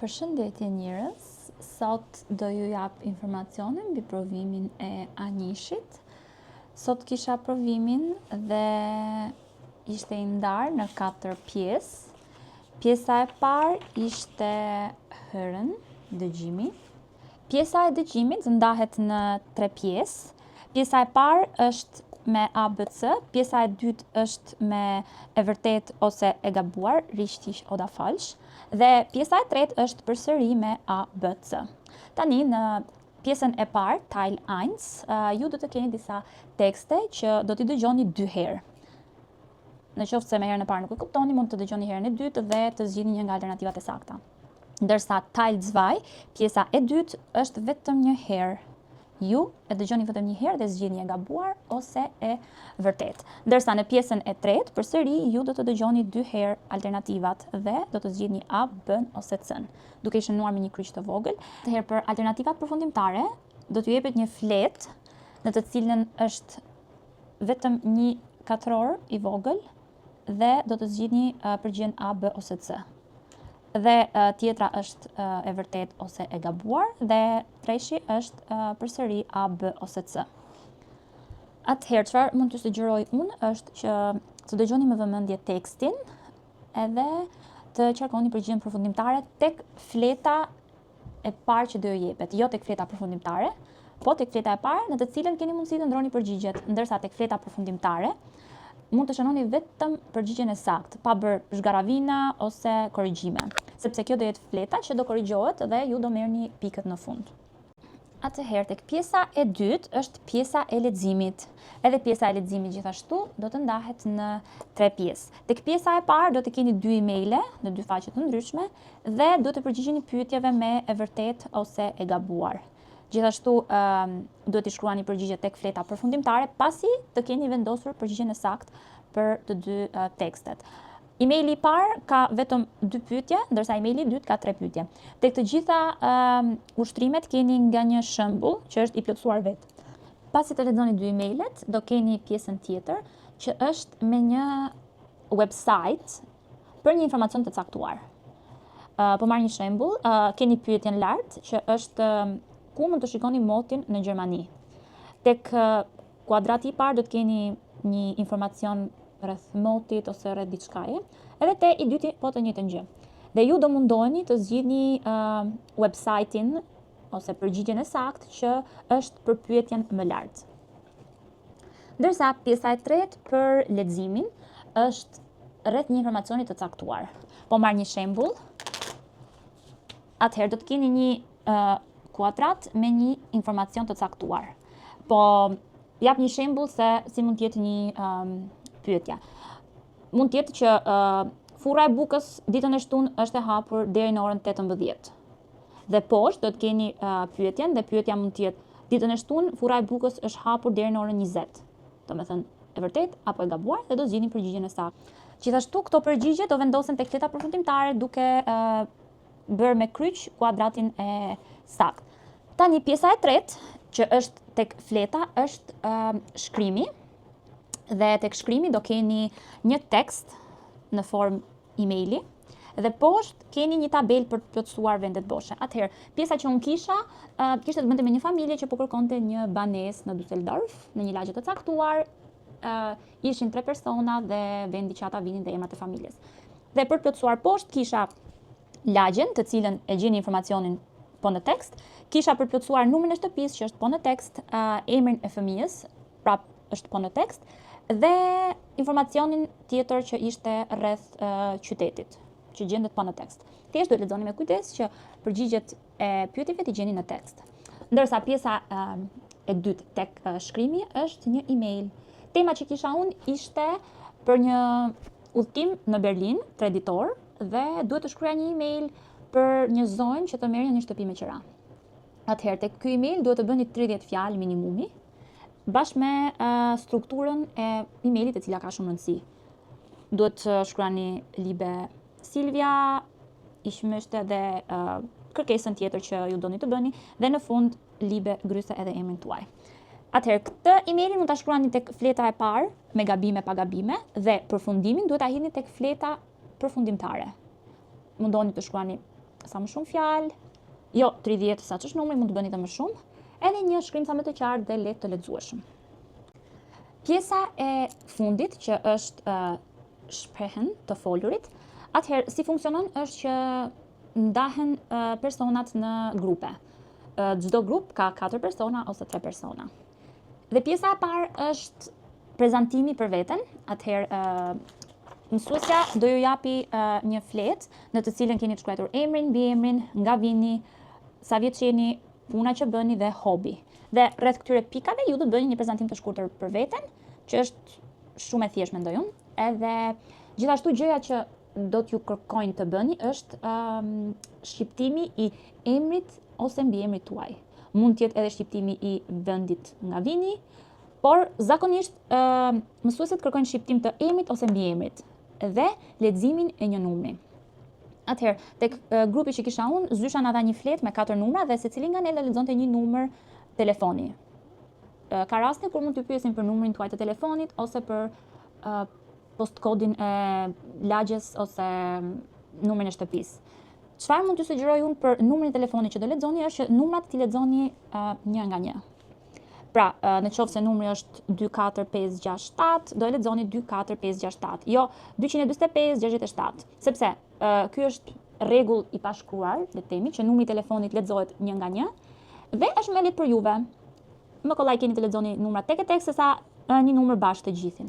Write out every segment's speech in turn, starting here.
Përshëndetje njerëz, sot do ju jap informacionin mbi provimin e Anishit. Sot kisha provimin dhe ishte i ndarë në 4 pjesë. Pjesa e parë ishte hërën, dëgjimi. Pjesa e dëgjimit ndahet në 3 pjesë. Pjesa e parë është me ABC, pjesa e dytë është me e vërtet ose e gabuar, richtig oder falsch, dhe pjesa e tretë është përsëri me ABC. Tani në pjesën e parë, Teil 1, ju do të keni disa tekste që do t'i dëgjoni 2 herë. Në qoftë se me herën e parë nuk e kuptoni, mund të dëgjoni herën e dytë dhe të zgjidhni një nga alternativat e sakta. Ndërsa Teil 2, pjesa e dytë është vetëm një herë. Ju e dëgjoni vetëm një herë dhe zgjidhni e gabuar ose e vërtet. Ndërsa në pjesën e tretë, përsëri ju do të dëgjoni 2 herë alternativat dhe do të zgjidhni A, B ose C, duke i shënuar me një kryq të vogël. Atëherë për alternativat përfundimtare do t'ju jepet një fletë në të cilën është vetëm një katror i vogël dhe do të zgjidhni përgjigjen A, B ose C. Dhe tjetra është e vërtet ose e gabuar dhe treshi është përsëri A, B ose C. Atëherë çfarë mund të sugjeroj unë është që të dëgjoni me vëmendje tekstin edhe të qarkoni përgjigjen përfundimtare tek fleta e parë që do ju jepet, jo tek fleta përfundimtare, po tek fleta e parë në të cilën keni mundësi të ndroni përgjigjet, ndërsa tek fleta përfundimtare mund të shënoni vetëm përgjigjen e saktë, pa bërë zgaravina ose korrigjime, sepse kjo do jetë fleta që do korrigjohet dhe ju do merrni pikët në fund. Atëherë tek pjesa e dytë është pjesa e leximit. Edhe pjesa e leximit gjithashtu do të ndahet në 3 pjesë. Tek pjesa e parë do të keni 2 emaile në 2 faqe të ndryshme dhe do të përgjigjeni pyetjeve me e vërtet ose e gabuar. Gjithashtu duhet i shkruani përgjigjet tek fleta përfundimtare pasi të keni vendosur përgjigjen e saktë për të dy tekstet. Emaili i parë ka vetëm 2 pyetje, ndërsa emaili i dytë ka 3 pyetje. Tek të gjitha ushtrimet keni nga një shembull që është i plotësuar vetë. Pasi të lexoni 2 emailet, do keni pjesën tjetër që është me një website për një informacion të caktuar. Po marr një shembull, keni pyetjen lart që është ku mund të shikoni motin në Gjermani. Tek kuadrati i parë do të keni një informacion rreth motit ose rreth diçkaje, edhe te i dyti po të njëjtën gjë. Dhe ju do mundoheni të zgjidhni website-in ose përgjigjen e saktë që është për pyetjen më lart. Ndërsa pjesa e tretë për leximin është rreth një informacioni të caktuar. Po marr një shembull. Atëherë do të keni një kuadrat me një informacion të caktuar. Po jap një shembull se si mund të jetë një pyetje. Mund të jetë që furra e bukës ditën e shtunë është e hapur deri në orën 18. Dhe poshtë do të keni pyetjen dhe pyetja mund të jetë ditën e shtunë furra e bukës është hapur deri në orën 20. Domethënë e vërtet apo e gabuar dhe do zgjidhni përgjigjen e saktë. Gjithashtu këto përgjigje do vendosen tek fleta përfundimtare duke bërë me kryq kuadratin e saktë. Tani pjesa e tretë që është tek fleta është shkrimi. Dhe tek shkrimi do keni një tekst në formë emaili dhe poshtë keni një tabel për të plotësuar vendet boshe. Atëherë, pjesa që unë kisha, kishte të bënte me një familje që po kërkonte një banesë në Düsseldorf, në një lagje të caktuar, ishin 3 persona dhe vendi që ata vinin dhe emrat e familjes. Dhe për të plotësuar poshtë kisha lagjen, të cilën e gjeni informacionin po në tekst, kisha për të plotësuar numrin e shtëpisë që është po në tekst, emrin e fëmijës, prap është po në tekst, dhe informacionin tjetër që ishte rreth qytetit, që gjendet po në tekst. Thjesht duhet lexoni me kujdes që përgjigjet e pyetjeve t'i gjeni në tekst. Ndërsa pjesa e dytë tek shkrimi është një email. Tema që kisha unë ishte për një udhëtim në Berlin, 3 ditor, dhe duhet të shkruaja një email për një zonjë që të merrja një shtëpi me qira. Atëherë tek ky email duhet të bëni 30 fjalë minimumi, bashkë me strukturën e emailit e cila ka shumë rëndësi. Duhet të shkruani libe Silvia, ishmështe dhe kërkesën tjetër që ju doni të bëni dhe në fund libe gryse edhe emrin tuaj. Atëherë këtë emailin mund ta shkruani tek fleta e parë me gabime pa gabime dhe përfundimin duhet ta hidhni tek fleta përfundimtare. Mundoni të shkruani sa më shumë fjalë, jo 30 sa që është numri, mund të bëni dhe më shumë, edhe një shkrim sa më të qartë dhe lehtë të lexueshëm. Pjesa e fundit që është shprehen të folurit, atëherë si funksionon është që ndahen personat në grupe. Çdo grup ka 4 persona ose 3 persona. Dhe pjesa e parë është prezantimi për veten, atëherë mësuesja do ju japi një fletë në të cilën keni të shkruar emrin, mbiemrin, nga vini, sa vjeç jeni, puna që bëni dhe hobi. Dhe rreth këtyre pikave ju do të bëni një prezantim të shkurtër për veten, që është shumë e thjeshtë mendoj unë. Edhe gjithashtu gjëja që do t'ju kërkojnë të bëni është shqiptimi i emrit ose mbiemrit tuaj. Mund të jetë edhe shqiptimi i vendit nga vini, por zakonisht mësuesit kërkojnë shqiptim të emrit ose mbiemrit dhe leximin e një numri. Atëherë, tek grupi që kisha unë, Zysha na dha një fletë me 4 numra dhe secili nga ne lexonte një numër telefoni. Ka raste kur mund t'ju pyesin për numrin tuaj të telefonit ose për postkodin e lagjes ose numrin e shtëpisë. Çfarë mund t'ju sugjeroj unë për numrin e telefonit që do lexoni është që numrat t'i lexoni një nga një. Pra, në qoftë se numri është 24567, do e lexoni 24567, jo 24567, sepse ky është rregull i pashkruar, le të themi, që numri i telefonit lexohet një nga një dhe është më lehtë për juve. Më kollaj keni të lexoni numrat tek e tek sesa një numër bashkë të gjithin.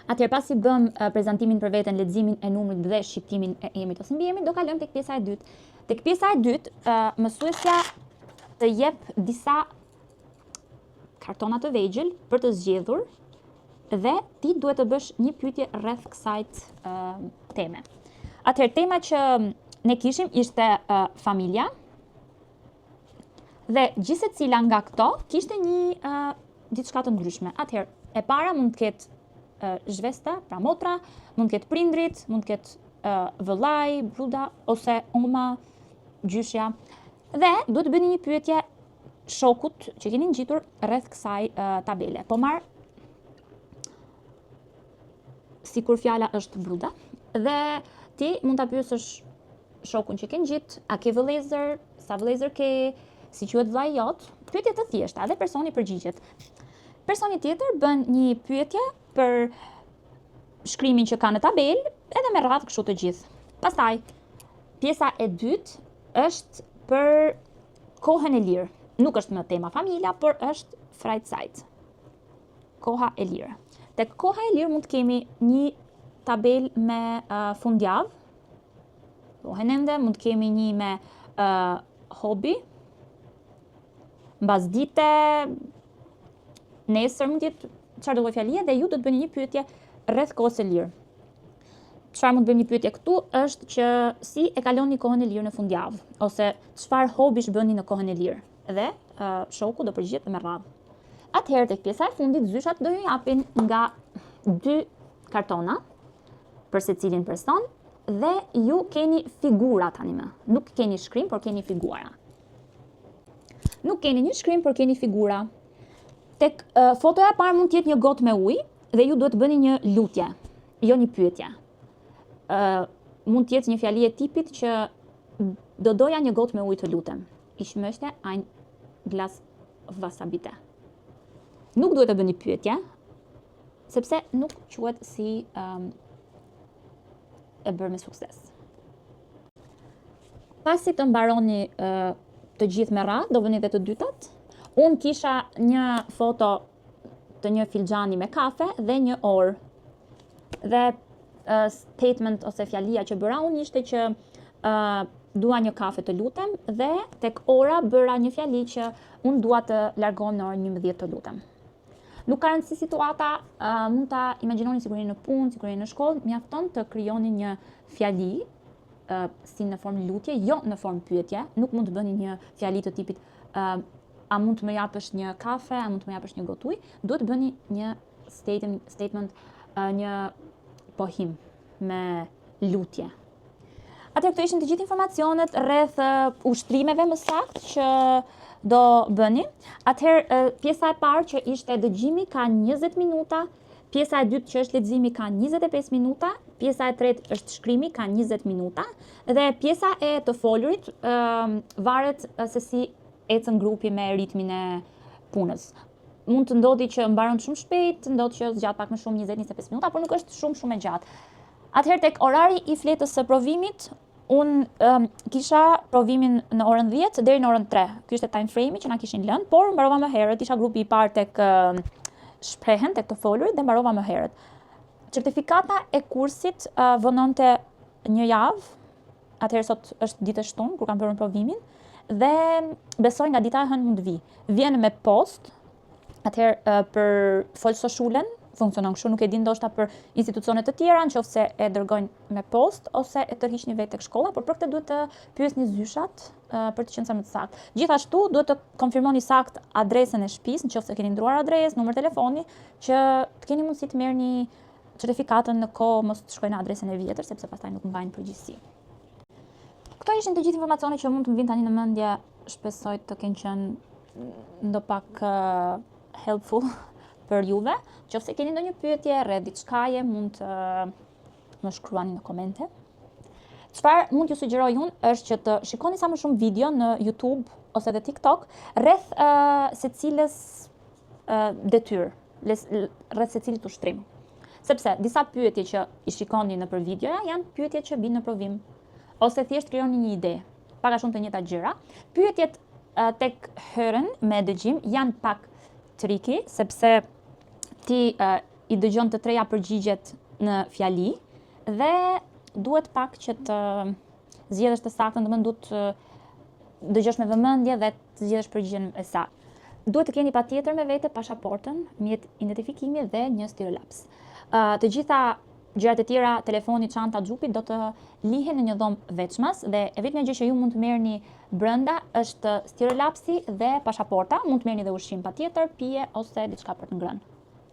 Atëherë pasi bëm prezantimin për veten, leximin e numrit dhe shqiptimin e emrit ose mbiemrit, do kalojmë tek pjesa e dytë. Tek pjesa e dytë, mësuesja të jep disa kartona të vegjël për të zgjedhur dhe ti duhet të bësh një pyetje rreth kësaj teme. Atëherë tema që ne kishim ishte familja dhe gjithsecila nga këto kishte një diçka të ndryshme. Atëherë, e para mund të ketë zhvesta, pra motra, mund të ketë prindrit, mund të ketë vëllai, bruda ose oma, gjyshja. Dhe duhet të bëni një pyetje shokut që keni ngjitur rreth kësaj tabele. Po marr sikur fjala është bruda dhe ti mund ta pyesësh shokun që ke ngjit, a ke vëllezër, sa vëllezër ke, si quhet vllai jot, pyetje të thjeshta dhe personi përgjigjet. Personi tjetër bën një pyetje për shkrimin që ka në tabel, edhe me radhë kështu të gjithë. Pastaj, pjesa e dytë është për kohën e lirë. Nuk është më tema familja, por është Freizeit. Koha e lirë. Tek koha e lirë mund të kemi një tabel me fundjavë, kohën ende, mund të kemi një me hobi, mbasdite, nesër mund të jetë çfarë do lloj fjalie dhe ju do të bëni një pyetje rreth kohës së lirë. Çfarë mund të bëjmë një pyetje këtu është që si e kaloni kohën e lirë në fundjavë ose çfarë hobish bëni në kohën e lirë dhe shoku do përgjigjet me radhë. Atëherë tek pjesa e fundit zyshat do ju japin nga 2 kartona për secilin person dhe ju keni figura tani më. Nuk keni shkrim, por keni figura. Nuk keni një shkrim, por keni figura. Tek fotoja e parë mund të jetë një gotë me ujë dhe ju duhet të bëni një lutje, jo një pyetje. Mund të jetë një fjali e tipit që do doja një gotë me ujë të lutem. Ich möchte ein Glas Wasser bitte. Nuk duhet të bëni pyetje, sepse nuk quhet si e bërë me sukses. Pasi të mbaroni të gjithë me radhë, do bëni dhe të dytat. Unë kisha një foto të një filxhani me kafe dhe një orë. Dhe statement ose fjalia që bëra unë ishte që dua një kafe të lutem dhe tek ora bëra një fjali që unë dua të largohem në orën 11 të lutem. Nuk ka rëndësi situata, mund ta imagjinoni sikur jeni në punë, sikur jeni në shkollë, mjafton të krijoni një fjali si në formë lutje, jo në formë pyetje. Nuk mund të bëni një fjali të tipit a mund të më japësh një kafe, a mund të më japësh një gotë ujë, duhet të bëni një statement, një pohim me lutje. Atëherë këto ishin të gjithë informacionet rreth ushtrimeve më saktë që do bëni. Atëherë pjesa e parë që ishte dëgjimi ka 20 minuta, pjesa e dytë që është leximi ka 25 minuta, Pjesa e tretë është shkrimi, ka 20 minuta, dhe pjesa e të folurit varet se si ecën grupi me ritmin e punës. Mund të ndodhi që mbaron shumë shpejt, ndodh që zgjat pak më shumë 20-25 minuta, por nuk është shumë e gjatë. Atëherë tek orari i fletës së provimit, unë kisha provimin në orën 10 deri në orën 3. Ky ishte time frame-i që na kishin lënë, por mbarova më herët, isha grupi i parë tek shprehen, tek të folurit, dhe mbarova më herët. Certifikata e kursit vononte 1 javë, atëherë sot është ditë e shtunë kur kam bërë provimin, dhe besoj nga dita e hënë mund vi. Vjen me post, atëherë për folsoshulën funksionon kështu, nuk e di ndoshta për institucione të tjera, nëse e dërgojnë me post ose e tërhiqni vetë tek shkolla, por për këtë duhet të pyesni zyshat për të qenë sa më të saktë. Gjithashtu duhet të konfirmoni sakt adresën e shtëpisë, nëse keni ndruar adresë, numër telefoni, që të keni mundësi të merrni certifikatën në kohë, mos të shkojnë në adresën e vjetër, sepse pastaj nuk mbajnë përgjegjësi. Këto ishin të gjithë informacionet që mund të më vinë tani në mendje, shpresoj të kenë qenë ndopak helpful për juve. Nëse keni ndonjë pyetje rreth diçkaje, mund të më shkruani në komente. Çfarë mund t'ju sugjeroj unë është që të shikoni sa më shumë video në YouTube ose edhe TikTok rreth secilës detyrë, rreth secilit ushtrim. Sepse disa pyetje që i shikoni nëpër videoja janë pyetje që bijnë në provim, ose thjesht krijoni një ide, pak a shumë të njëjta gjëra. Pyetjet tek hërën me dëgjim janë pak triki, sepse ti i dëgjon të treja përgjigjet në fjali dhe duhet pak që të zgjedhësh të saktën, domethënë duhet të dëgjosh me vëmendje dhe të zgjedhësh përgjigjen e saktë. Duhet të keni patjetër me vete pasaportën, mjet identifikimi dhe një stirolaps. Të gjitha gjërat e tjera, telefoni, çanta, xhupi do të lihen në një dhomë veçmas dhe e vetmja gjë që ju mund të merrni brenda është stirolapsi dhe pasaporta, mund të merrni edhe ushqim patjetër, pije ose diçka për të ngrënë.